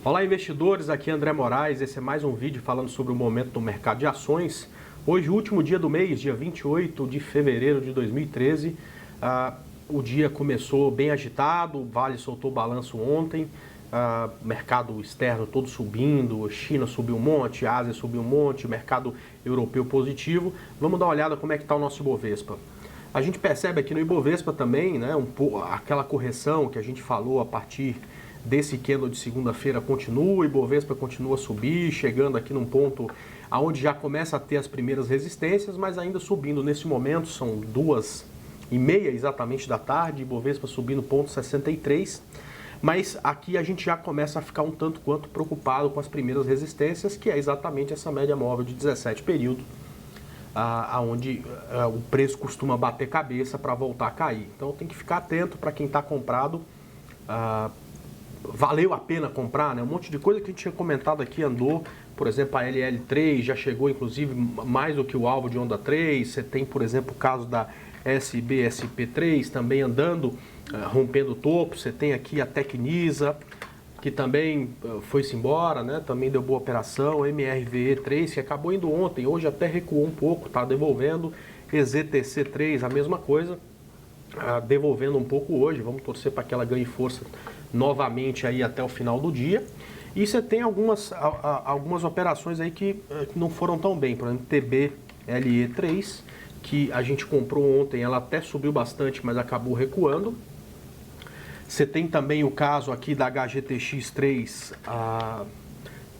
Olá, investidores, aqui é André Moraes, esse é mais um vídeo falando sobre o momento do mercado de ações. Hoje, o último dia do mês, dia 28 de fevereiro de 2013, o dia começou bem agitado, o Vale soltou o balanço ontem, mercado externo todo subindo, China subiu um monte, Ásia subiu um monte, mercado europeu positivo. Vamos dar uma olhada como é que está o nosso Ibovespa. A gente percebe aqui no Ibovespa também, né, aquela correção que a gente falou a partir desse candle de segunda-feira continua, o Ibovespa continua a subir, chegando aqui num ponto aonde já começa a ter as primeiras resistências, mas ainda subindo nesse momento, são 2h30 exatamente da tarde, Ibovespa subindo 0,63, mas aqui a gente já começa a ficar um tanto quanto preocupado com as primeiras resistências, que é exatamente essa média móvel de 17 períodos, onde o preço costuma bater cabeça para voltar a cair. Então tem que ficar atento para quem está comprado. Valeu a pena comprar, né? Um monte de coisa que a gente tinha comentado aqui andou, por exemplo, a LL3 já chegou inclusive mais do que o alvo de onda 3, você tem, por exemplo, o caso da SBSP3 também andando, rompendo o topo, você tem aqui a Tecnisa, que também foi-se embora, né? Também deu boa operação, MRVE3, que acabou indo ontem, hoje até recuou um pouco, está devolvendo, EZTC3, a mesma coisa, devolvendo um pouco hoje, vamos torcer para que ela ganhe força novamente aí até o final do dia. E você tem algumas operações aí que não foram tão bem, por exemplo, TBLE3, que a gente comprou ontem, ela até subiu bastante, mas acabou recuando. Você tem também o caso aqui da HGTX3,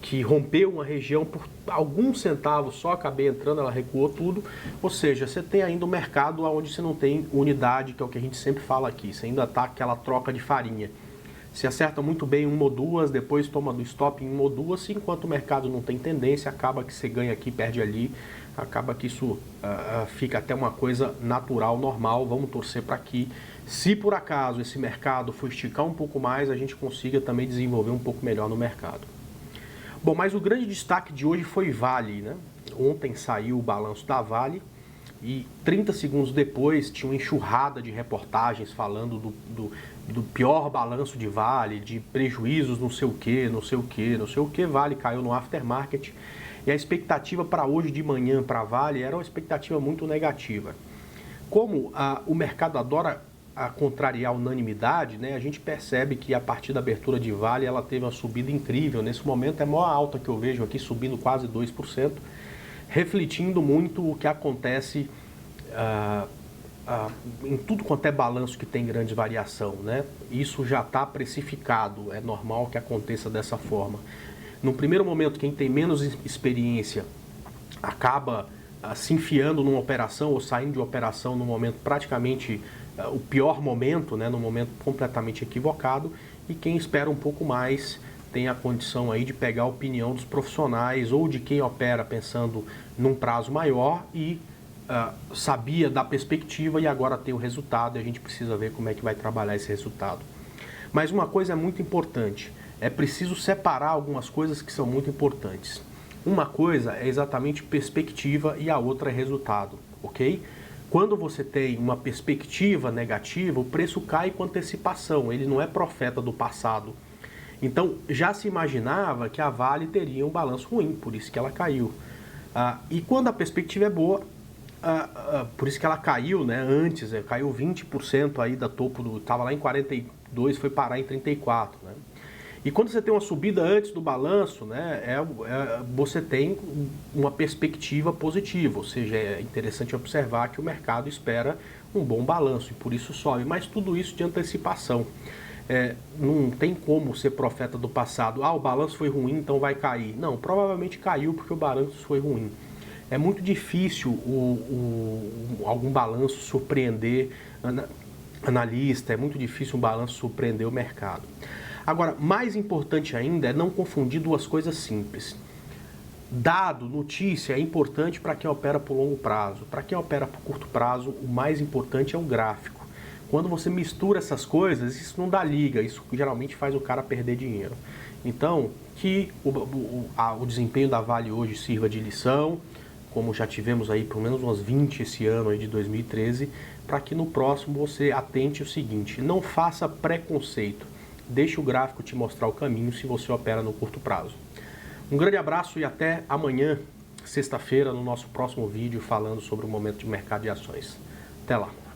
que rompeu uma região por alguns centavos, só acabei entrando, ela recuou tudo. Ou seja, você tem ainda um mercado onde você não tem unidade, que é o que a gente sempre fala aqui. Você ainda está aquela troca de farinha. Se acerta muito bem uma ou duas, depois toma do stop em uma ou duas, enquanto o mercado não tem tendência, acaba que você ganha aqui, perde ali, acaba que isso fica até uma coisa natural, normal. Vamos torcer para que, se por acaso esse mercado for esticar um pouco mais, a gente consiga também desenvolver um pouco melhor no mercado. Bom, mas o grande destaque de hoje foi Vale, né? Ontem saiu o balanço da Vale e 30 segundos depois tinha uma enxurrada de reportagens falando do pior balanço de Vale, de prejuízos não sei o que, não sei o que, não sei o que. Vale caiu no aftermarket e a expectativa para hoje de manhã para Vale era uma expectativa muito negativa. Como o mercado adora contrariar a unanimidade, né, a gente percebe que a partir da abertura de Vale ela teve uma subida incrível. Nesse momento é a maior alta que eu vejo aqui, subindo quase 2%, refletindo muito o que acontece em tudo quanto é balanço que tem grande variação, né? Isso já está precificado, é normal que aconteça dessa forma. No primeiro momento, quem tem menos experiência acaba se enfiando numa operação ou saindo de uma operação no momento praticamente o pior momento, né? No momento completamente equivocado, e quem espera um pouco mais tem a condição aí de pegar a opinião dos profissionais ou de quem opera pensando num prazo maior e sabia da perspectiva e agora tem o resultado e a gente precisa ver como é que vai trabalhar esse resultado. Mas uma coisa é muito importante, é preciso separar algumas coisas que são muito importantes. Uma coisa é exatamente perspectiva e a outra é resultado, ok? Quando você tem uma perspectiva negativa, o preço cai com antecipação, ele não é profeta do passado. Então, já se imaginava que a Vale teria um balanço ruim, por isso que ela caiu. E quando a perspectiva é boa, por isso que ela caiu, né, antes, caiu 20% aí da topo, estava lá em 42, foi parar em 34, né? E quando você tem uma subida antes do balanço, né, você tem uma perspectiva positiva, ou seja, é interessante observar que o mercado espera um bom balanço e por isso sobe, mas tudo isso de antecipação. Não tem como ser profeta do passado, o balanço foi ruim, então vai cair. Não, provavelmente caiu porque o balanço foi ruim. É muito difícil algum balanço surpreender analista, é muito difícil um balanço surpreender o mercado. Agora, mais importante ainda é não confundir duas coisas simples. Dado, notícia é importante para quem opera por longo prazo. Para quem opera por curto prazo, o mais importante é o gráfico. Quando você mistura essas coisas, isso não dá liga, isso geralmente faz o cara perder dinheiro. Então, que o desempenho da Vale hoje sirva de lição, como já tivemos aí pelo menos umas 20 esse ano aí de 2013, para que no próximo você atente o seguinte: não faça preconceito. deixe o gráfico te mostrar o caminho se você opera no curto prazo. Um grande abraço e até amanhã, sexta-feira, no nosso próximo vídeo falando sobre o momento de mercado de ações. Até lá!